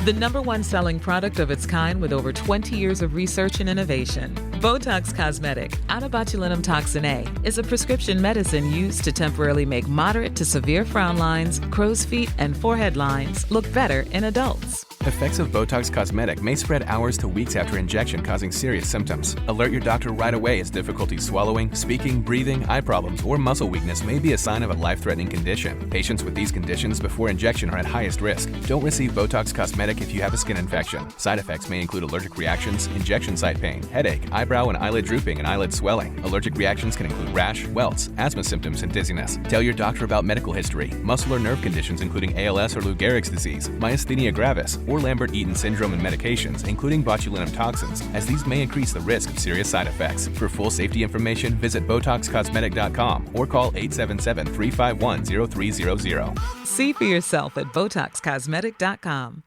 The #1 selling product of its kind with over 20 years of research and innovation. Botox Cosmetic, onabotulinum toxin A, is a prescription medicine used to temporarily make moderate to severe frown lines, crow's feet, and forehead lines look better in adults. Effects of Botox Cosmetic may spread hours to weeks after injection, causing serious symptoms. Alert your doctor right away as difficulty swallowing, speaking, breathing, eye problems, or muscle weakness may be a sign of a life-threatening condition. Patients with these conditions before injection are at highest risk. Don't receive Botox Cosmetic if you have a skin infection. Side effects may include allergic reactions, injection site pain, headache, eyebrow and eyelid drooping, and eyelid swelling. Allergic reactions can include rash, welts, asthma symptoms, and dizziness. Tell your doctor about medical history, muscle or nerve conditions including ALS or Lou Gehrig's disease, myasthenia gravis, or Lambert-Eaton syndrome and medications, including botulinum toxins, as these may increase the risk of serious side effects. For full safety information, visit BotoxCosmetic.com or call 877-351-0300. See for yourself at BotoxCosmetic.com.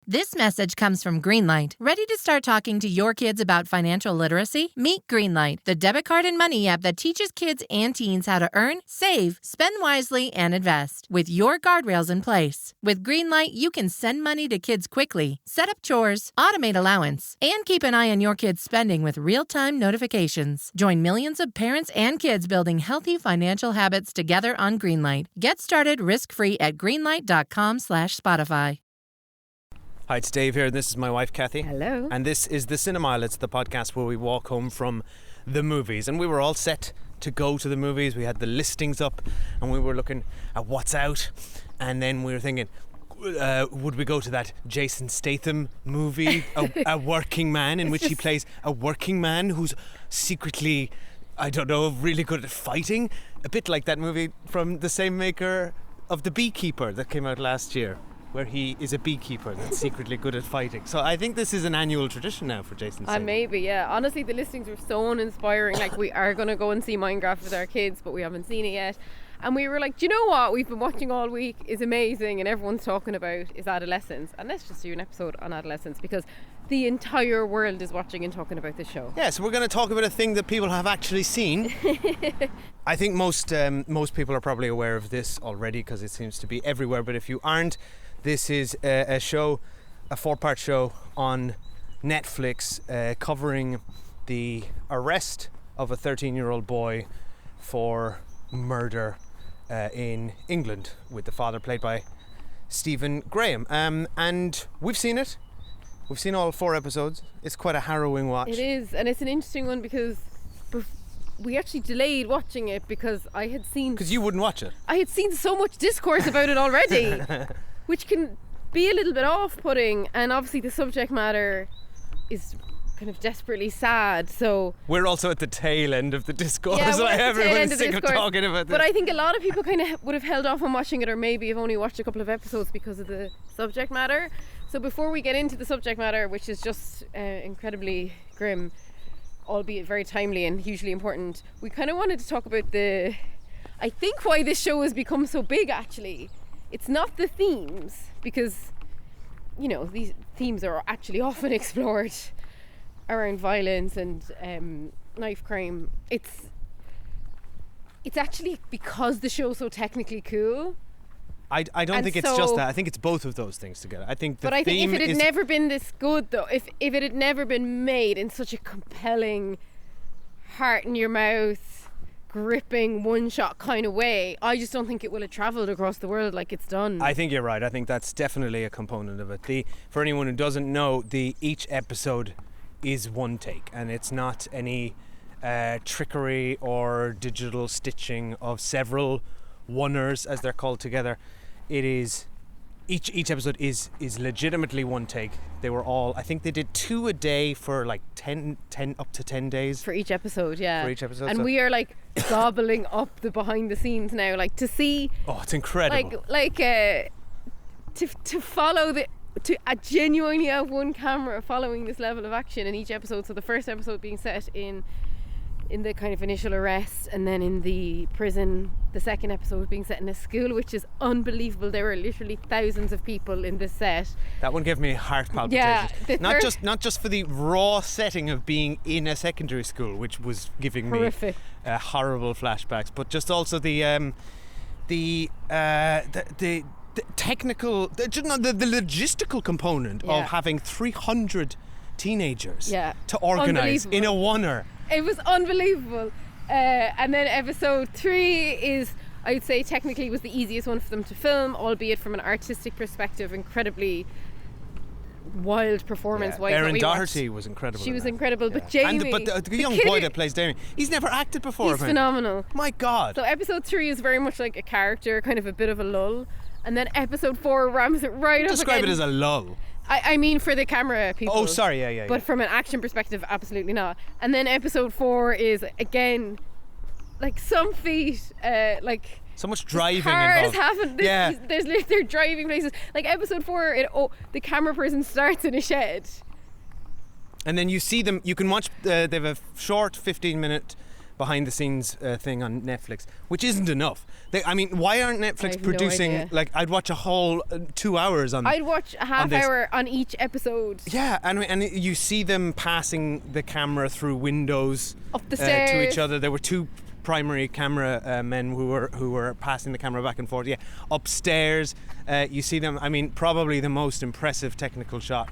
This message comes from Greenlight. Ready to start talking to your kids about financial literacy? Meet Greenlight, the debit card and money app that teaches kids and teens how to earn, save, spend wisely, and invest, with your guardrails in place. With Greenlight, you can send money to kids quickly, set up chores, automate allowance, and keep an eye on your kids' spending with real-time notifications. Join millions of parents and kids building healthy financial habits together on Greenlight. Get started risk-free at greenlight.com/Spotify. Hi, it's Dave here, and this is my wife, Kathy. Hello. And this is The Cinema Isle. It's the podcast where we walk home from the movies. And we were all set to go to the movies. We had the listings up, and we were looking at what's out. And then we were thinking, would we go to that Jason Statham movie, a working man, in which he plays a working man who's secretly, I don't know, really good at fighting? A bit like that movie from the same maker of The Beekeeper that came out last year, where he is a beekeeper that's secretly good at fighting. So I think this is an annual tradition now for Jason Statham. Maybe, yeah. Honestly, the listings were so uninspiring. Like, we are going to go and see Minecraft with our kids, but we haven't seen it yet. And we were like, do you know what we've been watching all week is amazing and everyone's talking about is Adolescence. And let's just do an episode on Adolescence, because the entire world is watching and talking about this show. Yeah, so we're going to talk about a thing that people have actually seen. I think most people are probably aware of this already because it seems to be everywhere. But if you aren't, this is a show, a 4-part show on Netflix covering the arrest of a 13-year-old boy for murder in England, with the father played by Stephen Graham. And we've seen it. We've seen all 4 episodes. It's quite a harrowing watch. It is, and it's an interesting one because we actually delayed watching it because I had seen... Because you wouldn't watch it. I had seen so much discourse about it already. Which can be a little bit off-putting, and obviously the subject matter is kind of desperately sad, so... We're also at the tail end of the discourse. Yeah, Like everyone's sick of talking about this. But I think a lot of people kind of would have held off on watching it, or maybe have only watched a couple of episodes because of the subject matter. So before we get into the subject matter, which is just incredibly grim, albeit very timely and hugely important, we kind of wanted to talk about I think why this show has become so big, actually. It's not the themes, because, you know, these themes are actually often explored around violence and knife crime. It's actually because the show's so technically cool. I don't think it's just that. I think it's both of those things together. I think the But I think theme if it had is never been this good, though, if it had never been made in such a compelling, heart in your mouth, gripping one-shot kind of way, I just don't think it will have travelled across the world like it's done. I think you're right. I think that's definitely a component of it. For anyone who doesn't know, each episode is one take, and it's not any trickery or digital stitching of several oneers, as they're called, together. It is each episode is legitimately one take. They were all, I think they did 2 a day for like 10 up to 10 days for each episode. Yeah, for each episode. And we are like gobbling up the behind the scenes now, like to see. Oh, it's incredible. To follow to genuinely have one camera following this level of action in each episode. So the first episode being set in the kind of initial arrest, and then in the prison. The second episode being set in a school, which is unbelievable. There were literally thousands of people in this set. That one gave me heart palpitations. Yeah, not just for the raw setting of being in a secondary school, which was giving horrific. Me technical, the logistical component of having 300 teenagers to organise in a oneer. It was unbelievable. And then episode 3 is, I'd say, technically was the easiest one for them to film, albeit from an artistic perspective, incredibly wild performance. Yeah. Erin Doherty was incredible. She was incredible, but Jamie, but the young boy that plays Damien, he's never acted before. He's phenomenal. My God. So episode 3 is very much like a character, kind of a bit of a lull, and then episode 4 ramps it right up. Describe again. it as a lull. I mean for the camera people. Oh, sorry, yeah. But from an action perspective, absolutely not. And then episode 4 is again like some feat, like so much driving cars involved. haven't. They're driving places. Like episode 4, the camera person starts in a shed, and then you see them. You can watch. They have a short 15-minute behind the scenes thing on Netflix, which isn't enough. Why aren't Netflix producing? No idea. Like, I'd watch a whole 2 hours on. I'd watch a half hour on each episode. Yeah, and you see them passing the camera through windows up the stairs to each other. There were 2 primary camera men who were passing the camera back and forth. Yeah, upstairs you see them. Probably the most impressive technical shot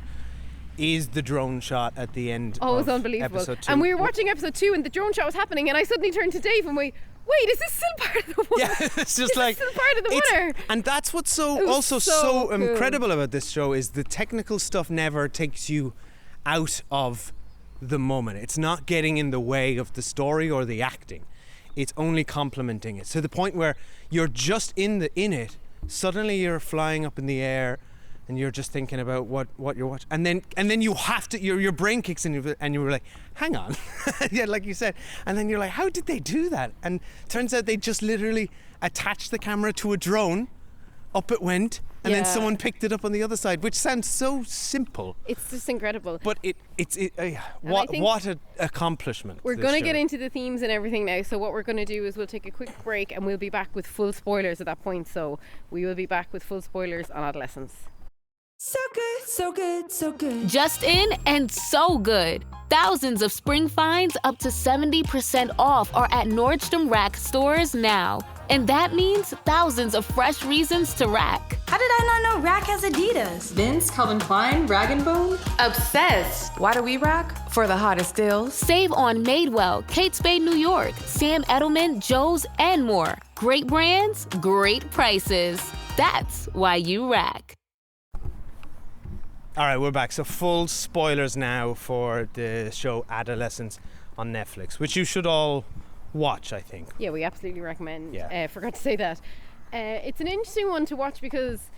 is the drone shot at the end. Oh, it was unbelievable. Episode 2. And we were watching episode 2 and the drone shot was happening, and I suddenly turned to Dave and wait, is this still part of the one? Yeah, it's just like still part of the winner. And that's what's so cool. incredible about this show is the technical stuff never takes you out of the moment. It's not getting in the way of the story or the acting. It's only complementing it. To the point where you're just in it, suddenly you're flying up in the air and you're just thinking about what you're watching, and then you have to, your brain kicks in and you're like, hang on. Yeah, like you said, and then you're like, how did they do that? And turns out they just literally attached the camera to a drone, up it went, and then someone picked it up on the other side, which sounds so simple. It's just incredible. But what an accomplishment. We're going to get into the themes and everything now, so what we're going to do is we'll take a quick break and we'll be back with full spoilers at that point. So we will be back with full spoilers on Adolescence. So good, so good, so good. Just in and so good. Thousands of spring finds up to 70% off are at Nordstrom Rack stores now. And that means thousands of fresh reasons to rack. How did I not know Rack has Adidas? Vince, Calvin Klein, Rag & Bone? Obsessed. Why do we rack? For the hottest deals. Save on Madewell, Kate Spade New York, Sam Edelman, Joe's, and more. Great brands, great prices. That's why you rack. All right, we're back. So full spoilers now for the show Adolescence on Netflix, which you should all watch, I think. Yeah, we absolutely recommend. Yeah. Forgot to say that. It's an interesting one to watch because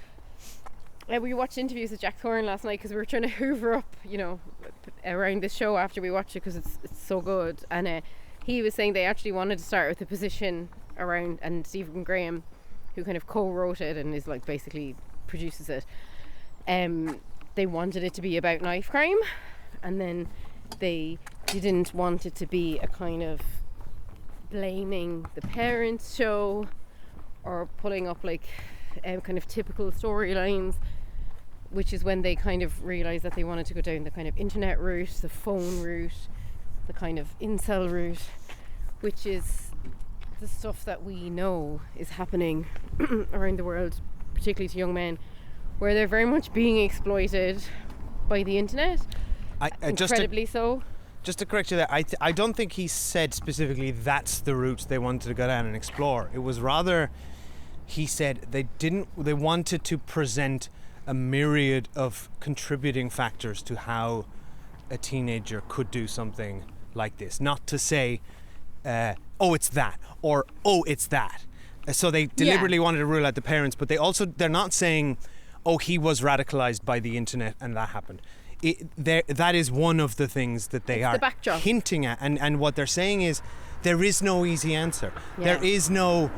we watched interviews with Jack Thorne last night because we were trying to hoover up, around this show after we watched it because it's so good. And he was saying they actually wanted to start with a position around, and Stephen Graham, who kind of co-wrote it and is like basically produces it, they wanted it to be about knife crime, and then they didn't want it to be a kind of blaming the parents show or pulling up like kind of typical storylines, which is when they kind of realised that they wanted to go down the kind of internet route, the phone route, the kind of incel route, which is the stuff that we know is happening around the world, particularly to young men, where they're very much being exploited by the internet, incredibly so. Just to correct you there, I don't think he said specifically that's the route they wanted to go down and explore. It was rather, he said they wanted to present a myriad of contributing factors to how a teenager could do something like this. Not to say, oh, it's that, or oh, it's that. So they deliberately wanted to rule out the parents, but they're not saying, oh, he was radicalized by the internet and that happened. That is one of the things that they are hinting at, and what they're saying is there is no easy answer. There is no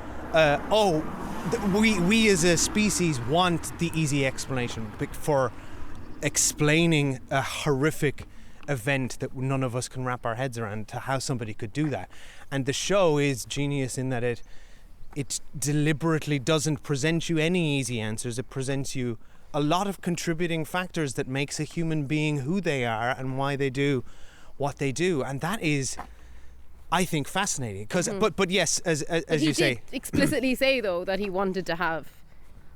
we as a species want the easy explanation for explaining a horrific event that none of us can wrap our heads around, to how somebody could do that. And the show is genius in that it deliberately doesn't present you any easy answers. It presents you a lot of contributing factors that makes a human being who they are and why they do what they do. And that is, I think, fascinating. Because, but yes, as you say, he did explicitly say though that he wanted to have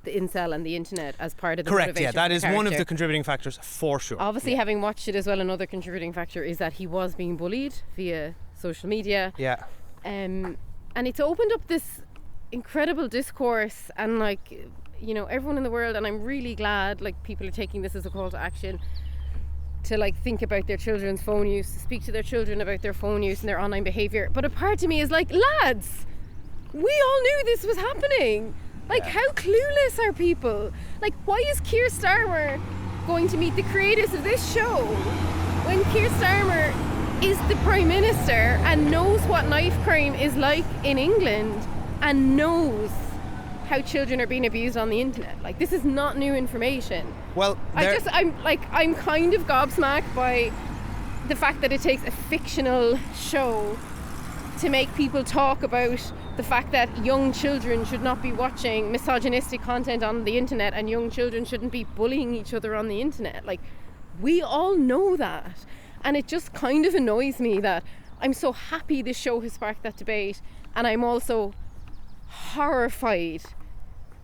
the incel and the internet as part of the Correct, motivation yeah, that for is the one of character. the contributing factors for sure. Obviously, having watched it as well, another contributing factor is that he was being bullied via social media. Yeah. And it's opened up this incredible discourse, and like, you know, everyone in the world, and I'm really glad like people are taking this as a call to action to like think about their children's phone use, to speak to their children about their phone use and their online behaviour. But a part of me is like, lads, we all knew this was happening. Like, how clueless are people? Like, why is Keir Starmer going to meet the creators of this show when Keir Starmer is the Prime Minister and knows what knife crime is like in England and knows how children are being abused on the internet? Like, this is not new information. Well, I'm kind of gobsmacked by the fact that it takes a fictional show to make people talk about the fact that young children should not be watching misogynistic content on the internet and young children shouldn't be bullying each other on the internet. Like, we all know that. And it just kind of annoys me that I'm so happy this show has sparked that debate, and I'm also horrified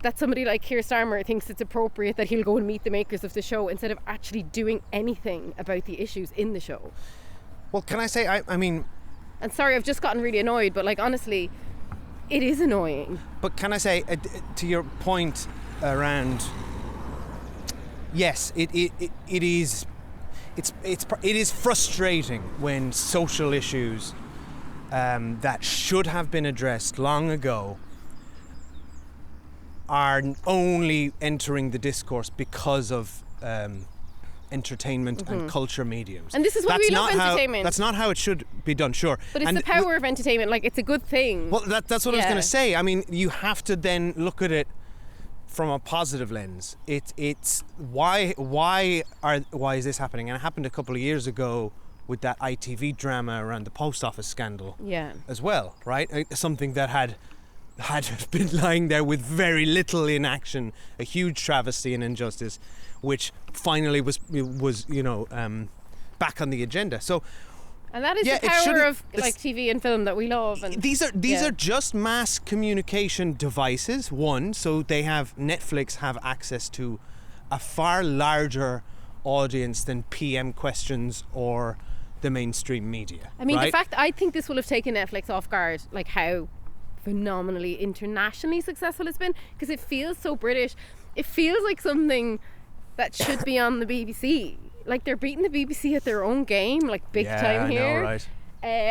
that somebody like Keir Starmer thinks it's appropriate that he'll go and meet the makers of the show instead of actually doing anything about the issues in the show. Well, can I say, I mean... And sorry, I've just gotten really annoyed, but like, honestly, it is annoying. But can I say, to your point around... Yes, it is frustrating when social issues that should have been addressed long ago are only entering the discourse because of entertainment and culture mediums. And this is why we love entertainment. That's not how it should be done, sure. But it's the power of entertainment. Like, it's a good thing. Well, that's what I was going to say. I mean, you have to then look at it from a positive lens. It's why is this happening? And it happened a couple of years ago with that ITV drama around the post office scandal. Yeah. As well, right? Something that had been lying there with very little in action, a huge travesty and injustice, which finally was back on the agenda. So, and that is the power of like TV and film that we love. And these are just mass communication devices. One, so Netflix have access to a far larger audience than PM questions or the mainstream media. I mean, right? the fact I think this will have taken Netflix off guard, like how phenomenally internationally successful it's been, because it feels so British. It feels like something that should be on the BBC. Like, they're beating the BBC at their own game, like big time here. I know, right?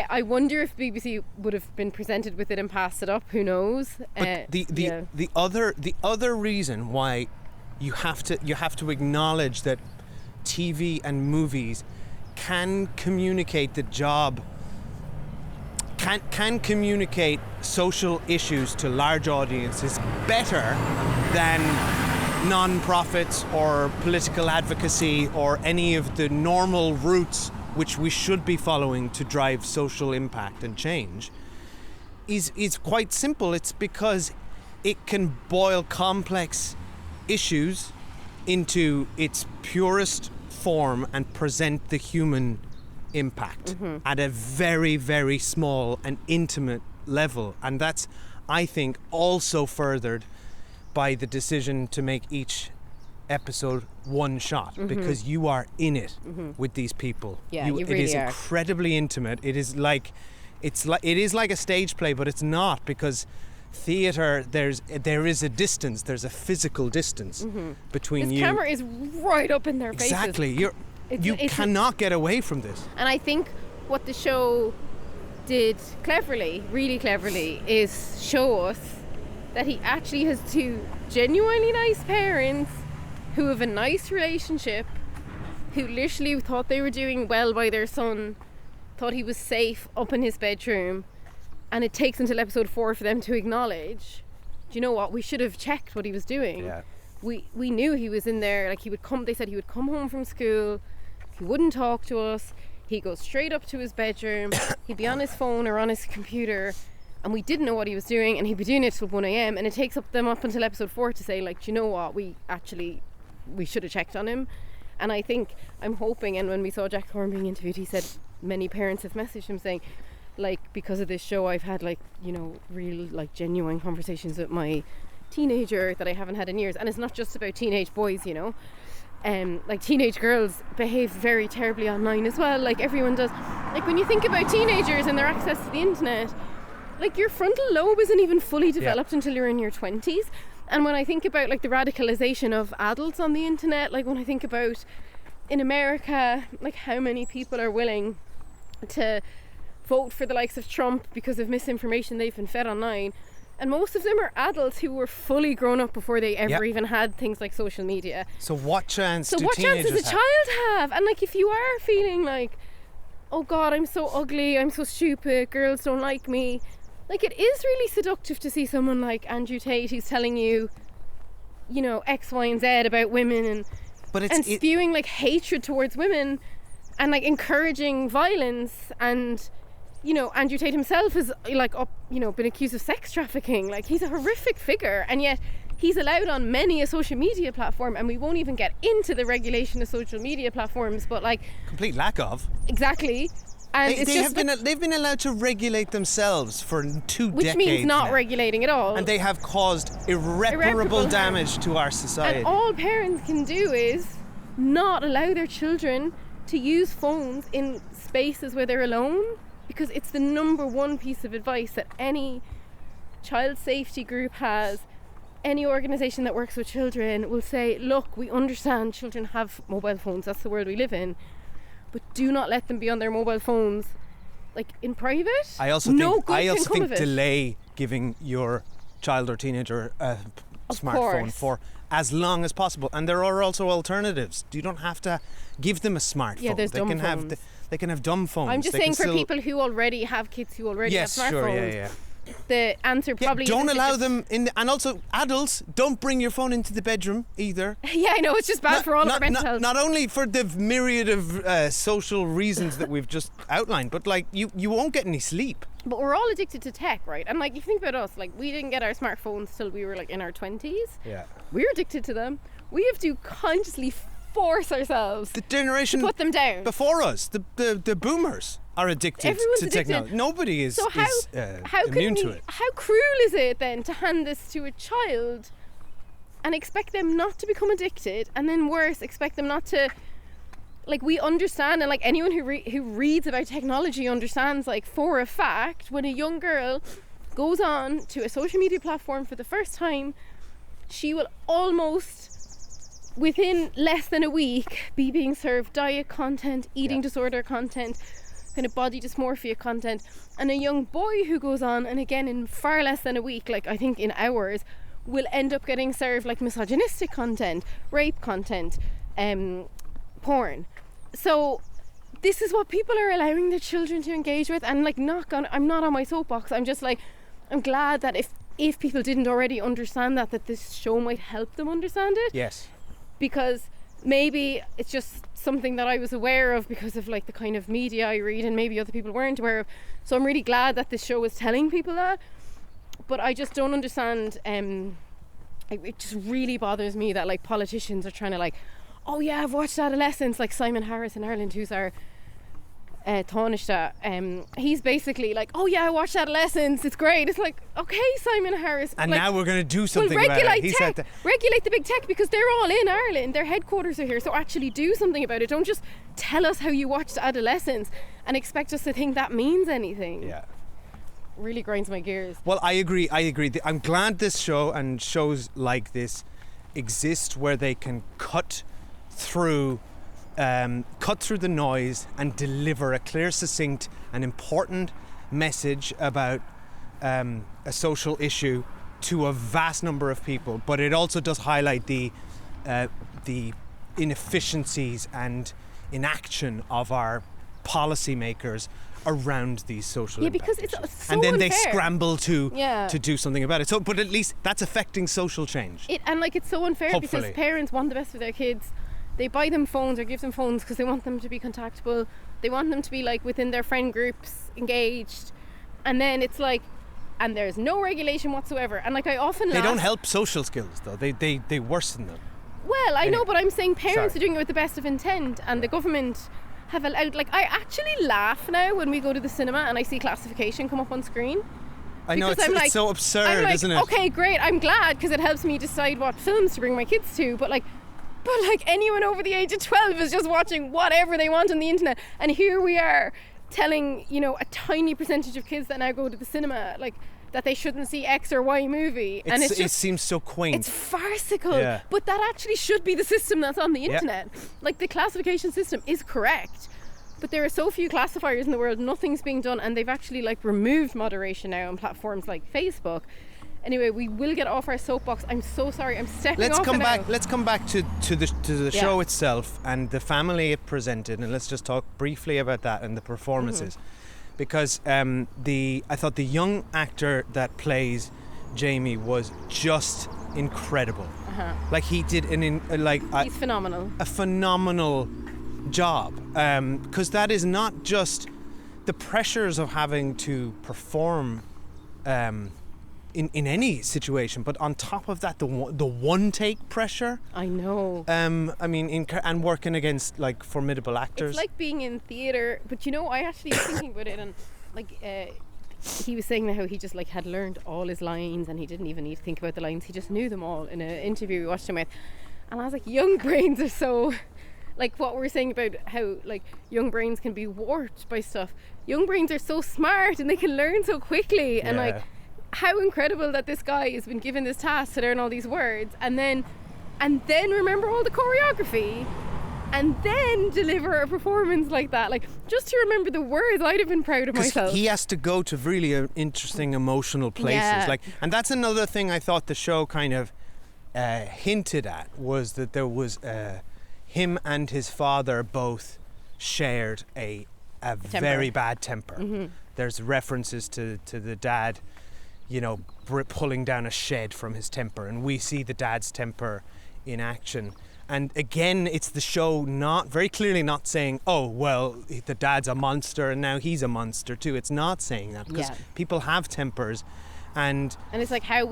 I wonder if BBC would have been presented with it and passed it up. Who knows? But the other reason why you have to acknowledge that TV and movies can communicate the job. Can communicate social issues to large audiences better than non-profits or political advocacy or any of the normal routes which we should be following to drive social impact and change is quite simple. It's because it can boil complex issues into its purest form and present the human impact at a very, very small and intimate level. And that's, I think, also furthered by the decision to make each episode one shot, because you are in it with these people. Yeah, you really it is are. incredibly intimate. It is like a stage play, but it's not, because theatre, there is a distance, there's a physical distance between this you. camera is right up in their faces. Exactly. You cannot get away from this. And I think what the show did cleverly, really cleverly, is show us that he actually has two genuinely nice parents who have a nice relationship, who literally thought they were doing well by their son, thought he was safe up in his bedroom, and it takes until episode 4 for them to acknowledge, do you know what, we should have checked what he was doing. Yeah. We knew he was in there. Like, they said he would come home from school, he wouldn't talk to us, he'd go straight up to his bedroom, he'd be on his phone or on his computer, and we didn't know what he was doing, and he'd be doing it till 1 a.m. and it takes them up until episode 4 to say, like, do you know what, we should have checked on him. And I think, I'm hoping, and when we saw Jack Thorne being interviewed, he said many parents have messaged him saying, like, because of this show I've had, like, you know, real, like, genuine conversations with my teenager that I haven't had in years. And it's not just about teenage boys, you know. Like teenage girls behave very terribly online as well, like everyone does. Like when you think about teenagers and their access to the internet, like your frontal lobe isn't even fully developed until you're in your 20s. And when I think about like the radicalization of adults on the internet, like when I think about in America, like how many people are willing to vote for the likes of Trump because of misinformation they've been fed online. And most of them are adults who were fully grown up before they ever even had things like social media. So what chance do what chance teenagers does a child have? And like if you are feeling like, oh God, I'm so ugly, I'm so stupid, girls don't like me. Like it is really seductive to see someone like Andrew Tate who's telling you, you know, X, Y and Z about women and spewing like hatred towards women and like encouraging violence. And you know, Andrew Tate himself has like been accused of sex trafficking. Like he's a horrific figure, and yet he's allowed on many a social media platform, and we won't even get into the regulation of social media platforms, but like complete lack of. Exactly. And they've been allowed to regulate themselves for 2 decades, which means not now. Regulating at all. And they have caused irreparable damage to our society. And all parents can do is not allow their children to use phones in spaces where they're alone, because it's the number one piece of advice that any child safety group has. Any organisation that works with children will say, look, we understand children have mobile phones, that's the world we live in, but do not let them be on their mobile phones like in private. I also think delay giving your child or teenager a smartphone for as long as possible. And there are also alternatives. You don't have to give them a smartphone. Yeah, there's dumb phones. They can have dumb phones. I'm just saying for people who already have kids who already have smartphones. The answer probably don't allow them in and also adults, don't bring your phone into the bedroom either. Yeah, I know, it's just bad for all of our mental health. Not only for the myriad of social reasons that we've just outlined, but like you won't get any sleep. But we're all addicted to tech, right? And like, you think about us, like we didn't get our smartphones till we were like in our 20s. Yeah. We're addicted to them. We have to consciously force ourselves the generation to put them down. Before us, the boomers are addicted to technology. Nobody is immune to it. How cruel is it then to hand this to a child and expect them not to become addicted, and then worse, expect them not to, like, we understand, and like anyone who reads about technology understands, like for a fact, when a young girl goes on to a social media platform for the first time, she will almost within less than a week be being served diet content, eating disorder content, kind of body dysmorphia content. And a young boy who goes on, and again in far less than a week, like I think in hours, will end up getting served like misogynistic content, rape content, porn. So this is what people are allowing their children to engage with. And like, I'm not on my soapbox, I'm just like, I'm glad that if people didn't already understand that this show might help them understand it. Yes. Because maybe it's just something that I was aware of because of like the kind of media I read, and maybe other people weren't aware of. So I'm really glad that this show is telling people that. But I just don't understand, it just really bothers me that like politicians are trying to like, oh yeah, I've watched Adolescence, like Simon Harris in Ireland, who's our Taoiseach, he's basically like, oh yeah, I watched Adolescence, it's great. It's like, okay, Simon Harris, and like, now we're going to do something about it. Regulate the big tech, because they're all in Ireland, their headquarters are here, so actually do something about it. Don't just tell us how you watched Adolescence and expect us to think that means anything. Yeah, really grinds my gears. Well, I agree. I'm glad this show and shows like this exist, where they can cut through the noise and deliver a clear, succinct and important message about a social issue to a vast number of people. But it also does highlight the inefficiencies and inaction of our policymakers around these social impacts. Because it's so and then unfair. They scramble to do something about it. So, but at least that's affecting social change. It's so unfair. Hopefully. Because parents want the best for their kids. They buy them phones or give them phones because they want them to be contactable. They want them to be like within their friend groups, engaged. And then it's like, and there's no regulation whatsoever. And like, I often They don't help social skills though. They worsen them. Well, I know, but I'm saying parents are doing it with the best of intent, and the government have allowed, like, I actually laugh now when we go to the cinema and I see classification come up on screen. I know, Because it's so absurd, I'm like, isn't it? okay, great, I'm glad, because it helps me decide what films to bring my kids to, but anyone over the age of 12 is just watching whatever they want on the internet, and here we are telling, you know, a tiny percentage of kids that now go to the cinema, like, that they shouldn't see X or Y movie. And it's just, it seems so quaint. it's farcical. Yeah. But that actually should be the system that's on the internet. Like, the classification system is correct, but there are so few classifiers in the world, nothing's being done, and they've actually like removed moderation now on platforms like Facebook. Anyway, we will get off our soapbox. I'm so sorry, I'm stepping off it now. Let's come back to the show itself and the family it presented, and let's just talk briefly about that and the performances. Because I thought the young actor that plays Jamie was just incredible. Like, he did he's phenomenal. A phenomenal job. Because that is not just the pressures of having to perform in any situation, but on top of that, the one take pressure. I know. I mean, and working against like formidable actors. It's like being in theatre, but you know, I actually was thinking about it, and like he was saying how he just like had learned all his lines, and he didn't even need to think about the lines. He just knew them all in an interview we watched him with, and I was like, young brains are so, like what we were saying about how like young brains can be warped by stuff. Young brains are so smart and they can learn so quickly, and like, how incredible that this guy has been given this task to learn all these words and then remember all the choreography and then deliver a performance like that. Like, just to remember the words, I'd have been proud of myself. He has to go to really interesting emotional places. Like, and that's another thing I thought the show kind of hinted at, was that there was him and his father both shared a very bad temper. There's references to the dad, you know, pulling down a shed from his temper, and we see the dad's temper in action. And again, it's the show very clearly not saying, oh, well, the dad's a monster and now he's a monster too. It's not saying that, because people have tempers, and it's like how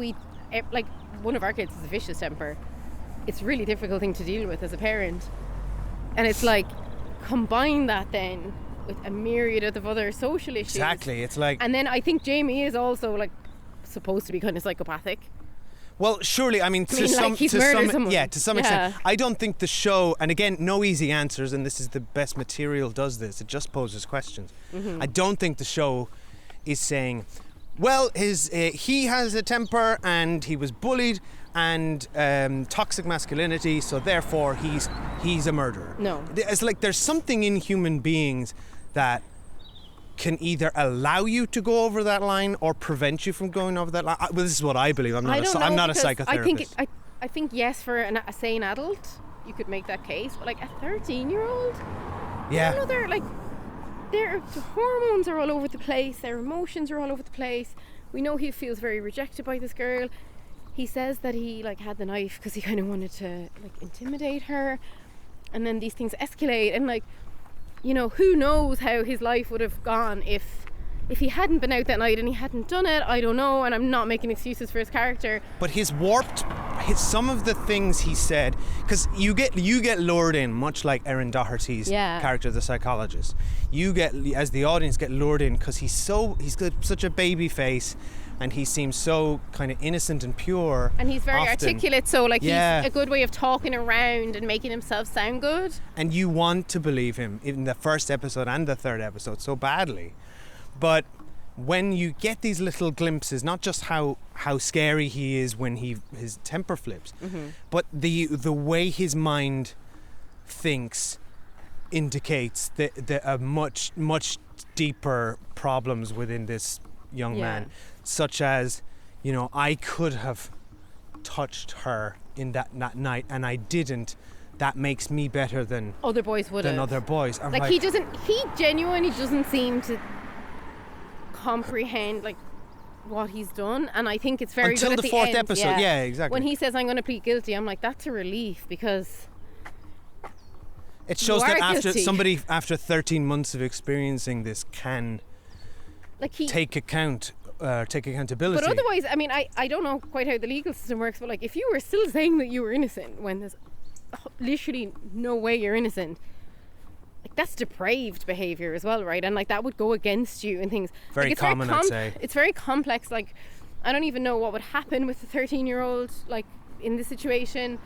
like one of our kids has a vicious temper. It's a really difficult thing to deal with as a parent, and it's like, combine that then with a myriad of other social issues. Exactly, it's like, and then I think Jamie is also like supposed to be kind of psychopathic. Well, surely, I mean, to some extent. I don't think the show, and again, no easy answers, and this is the best material does this, it just poses questions. I don't think the show is saying, well, he has a temper and he was bullied and toxic masculinity, so therefore he's a murderer. No. It's like there's something in human beings that can either allow you to go over that line or prevent you from going over that line. Well, this is what I believe. I'm not a psychotherapist. I think yes, for a sane adult, you could make that case, but like a 13-year-old, their hormones are all over the place, their emotions are all over the place. We know he feels very rejected by this girl. He says that he like had the knife because he kind of wanted to like intimidate her, and then these things escalate, and like, you know, who knows how his life would have gone if he hadn't been out that night and he hadn't done it. I don't know, and I'm not making excuses for his character. But some of the things he said, because you get lured in, much like Erin Doherty's character, the psychologist. You get, as the audience, get lured in because he's got such a baby face, and he seems so kind of innocent and pure. And he's very often articulate, so like he's a good way of talking around and making himself sound good. And you want to believe him in the first episode and the third episode so badly. But when you get these little glimpses, not just how scary he is when his temper flips, but the way his mind thinks indicates the much deeper problems within this young man, such as, you know, I could have touched her in that night and I didn't. That makes me better than other boys would have. Than other boys. Like he genuinely doesn't seem to comprehend like what he's done, and I think it's very until good the at fourth end. episode. Yeah, exactly. When he says I'm going to plead guilty, I'm like, that's a relief, because it shows that after 13 months of experiencing this can take accountability. But otherwise, I mean, I don't know quite how the legal system works, but like if you were still saying that you were innocent when there's literally no way you're innocent, that's depraved behavior as well, right? And like that would go against you and things. Very like, common, I'd say. It's very complex. Like, I don't even know what would happen with a 13-year-old like in this situation.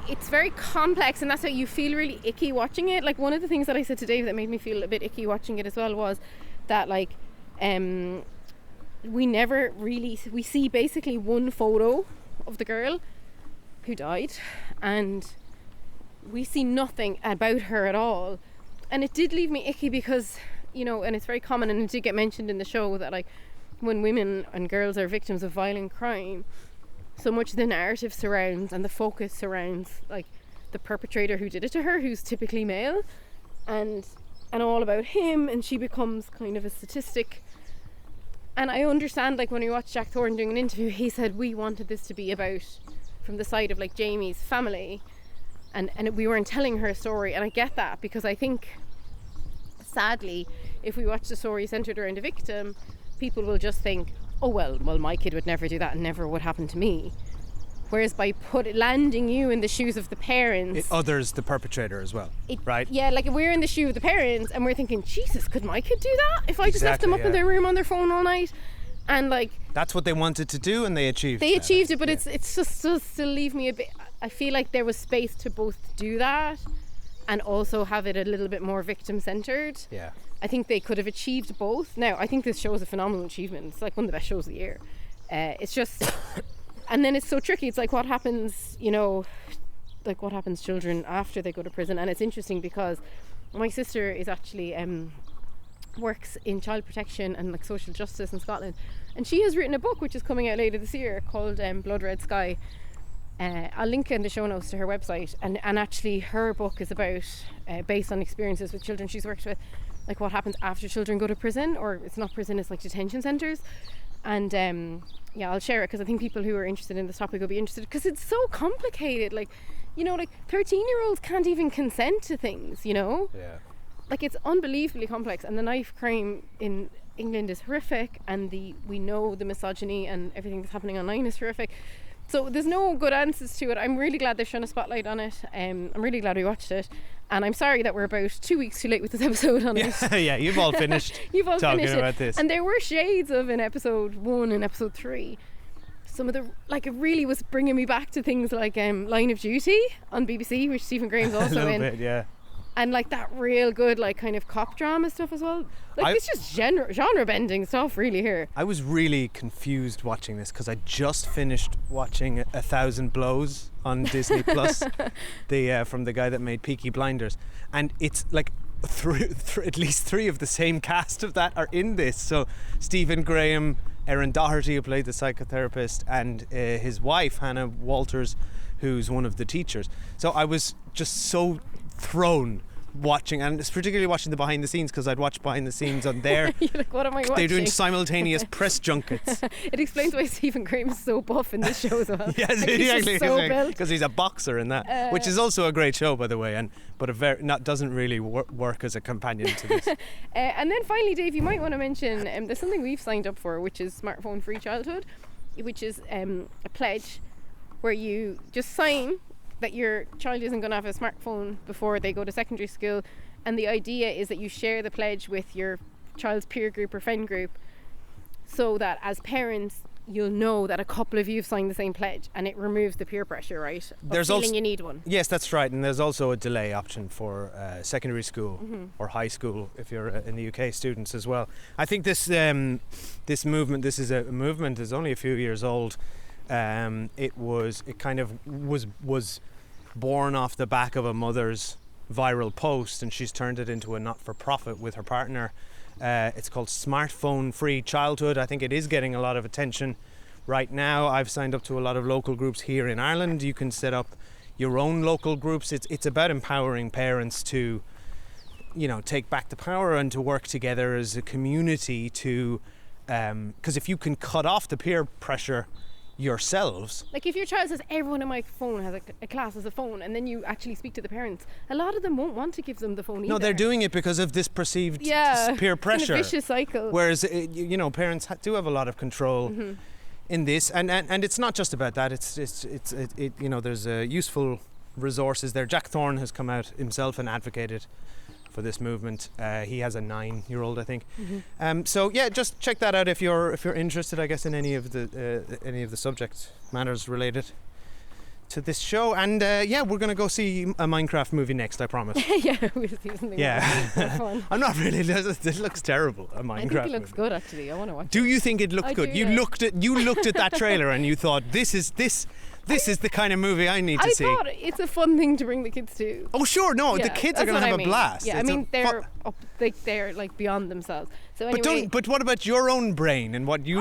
It's very complex, and that's why you feel really icky watching it. Like, one of the things that I said to Dave that made me feel a bit icky watching it as well was that like we see basically one photo of the girl who died, and we see nothing about her at all. And it did leave me icky because, you know, and it's very common, and it did get mentioned in the show, that like when women and girls are victims of violent crime, so much of the narrative surrounds and the focus surrounds like the perpetrator who did it to her, who's typically male, and all about him, and she becomes kind of a statistic. And I understand, like, when we watched Jack Thorne doing an interview, he said we wanted this to be about from the side of like Jamie's family, and we weren't telling her story. And I get that, because I think sadly if we watch the story centered around a victim, people will just think, oh well my kid would never do that and never would happen to me. Whereas by landing you in the shoes of the parents, it others the perpetrator as well, right? Yeah, like if we're in the shoe of the parents and we're thinking, Jesus, could my kid do that if I just left them up in their room on their phone all night? And like, that's what they wanted to do, and they achieved it, but it's just still leave me a bit. I feel like there was space to both do that and also have it a little bit more victim centered. Yeah, I think they could have achieved both. Now, I think this show is a phenomenal achievement. It's like one of the best shows of the year. It's just, and then it's so tricky. It's like, what happens, you know, like what happens to children after they go to prison? And it's interesting because my sister is actually works in child protection and like social justice in Scotland, and she has written a book which is coming out later this year called Blood Red Sky. I'll link in the show notes to her website, and actually her book is about based on experiences with children she's worked with, like what happens after children go to prison, or it's not prison, it's like detention centres. And yeah, I'll share it because I think people who are interested in this topic will be interested, because it's so complicated. Like, you know, like 13-year-olds can't even consent to things, you know? yeah. Like, it's unbelievably complex, and the knife crime in England is horrific, and we know the misogyny and everything that's happening online is horrific. So there's no good answers to it. I'm really glad they've shone a spotlight on it. I'm really glad we watched it, and I'm sorry that we're about 2 weeks too late with this episode on it. Yeah, you've all finished. You've all talking finished about it. this, and there were shades of in episode 1 and episode 3. Some of the, like, it really was bringing me back to things like Line of Duty on BBC, which Stephen Graham's also a little in. bit, yeah. And like that real good, like, kind of cop drama stuff as well. Like, it's just genre bending stuff really here. I was really confused watching this because I just finished watching 1,000 Blows on Disney Plus, from the guy that made Peaky Blinders, and it's like at least 3 of the same cast of that are in this. So Stephen Graham, Erin Doherty, who played the psychotherapist, and his wife Hannah Walters, who's one of the teachers. So I was just so thrown watching, and it's particularly watching the behind the scenes, because I'd watch behind the scenes on there. You're like, what am I watching? They're doing simultaneous press junkets. It explains why Stephen Graham is so buff in this show as well. Yes, like, exactly, so because he's a boxer in that, which is also a great show, by the way, but doesn't really work as a companion to this. And then finally, Dave, you might want to mention there's something we've signed up for, which is Smartphone Free Childhood, which is a pledge where you just sign that your child isn't going to have a smartphone before they go to secondary school, and the idea is that you share the pledge with your child's peer group or friend group, so that as parents you'll know that a couple of you have signed the same pledge, and it removes the peer pressure, right? There's feeling also, you need one. Yes, that's right, and there's also a delay option for secondary school or high school if you're in the UK students as well. I think this movement, this is a movement that's only a few years old. It was born off the back of a mother's viral post, and she's turned it into a not-for-profit with her partner. It's called Smartphone Free Childhood. I think it is getting a lot of attention right now. I've signed up to a lot of local groups here in Ireland. You can set up your own local groups. It's about empowering parents to, you know, take back the power and to work together as a community to, because if you can cut off the peer pressure yourselves. Like, if your child says everyone in my phone has a class has a phone, and then you actually speak to the parents, a lot of them won't want to give them the phone either. No, they're doing it because of this perceived peer pressure. It's a vicious cycle. Whereas you know, parents do have a lot of control in this, and it's not just about that. It's you know, there's useful resources there. Jack Thorne has come out himself and advocated for this movement. He has a 9-year-old, I think. So yeah, just check that out if you're interested, I guess, in any of the subject matters related to this show. And yeah, we're gonna go see a Minecraft movie next, I promise. Yeah, we'll see something. Yeah. Fun. I'm not really. It looks terrible. A Minecraft. I think it looks movie. good, actually. I want to watch. Do you think it looked I good? do, You yeah. looked at that trailer and you thought, this is the kind of movie I need to see. I thought it's a fun thing to bring the kids to. Oh sure, no, Yeah, the kids are that's going to what have I a mean. blast. Yeah, I It's mean they're like beyond themselves. So anyway, But what about your own brain and what you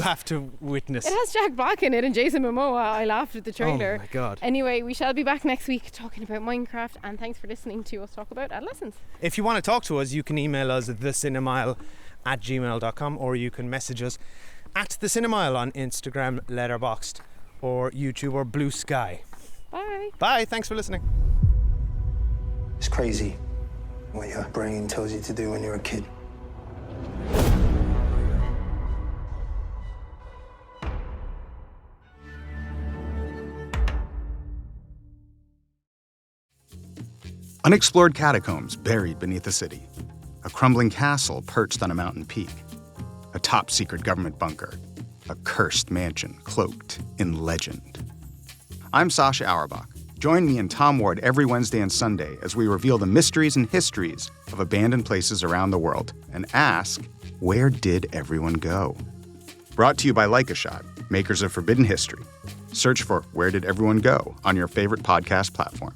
have to witness? it has Jack Black in it and Jason Momoa. I laughed at the trailer. Oh my God. Anyway, we shall be back next week talking about Minecraft, and thanks for listening to us talk about Adolescence. If you want to talk to us, you can email us at thecinemile@gmail.com, or you can message us at thecinemile on Instagram, Letterboxd, or YouTube, or Blue Sky. Bye. Bye. Thanks for listening. It's crazy what your brain tells you to do when you're a kid. Unexplored catacombs buried beneath the city. A crumbling castle perched on a mountain peak. A top-secret government bunker. A cursed mansion cloaked in legend. I'm Sasha Auerbach. Join me and Tom Ward every Wednesday and Sunday as we reveal the mysteries and histories of abandoned places around the world and ask, where did everyone go? Brought to you by Like a Shot, makers of Forbidden History. Search for Where Did Everyone Go on your favorite podcast platform.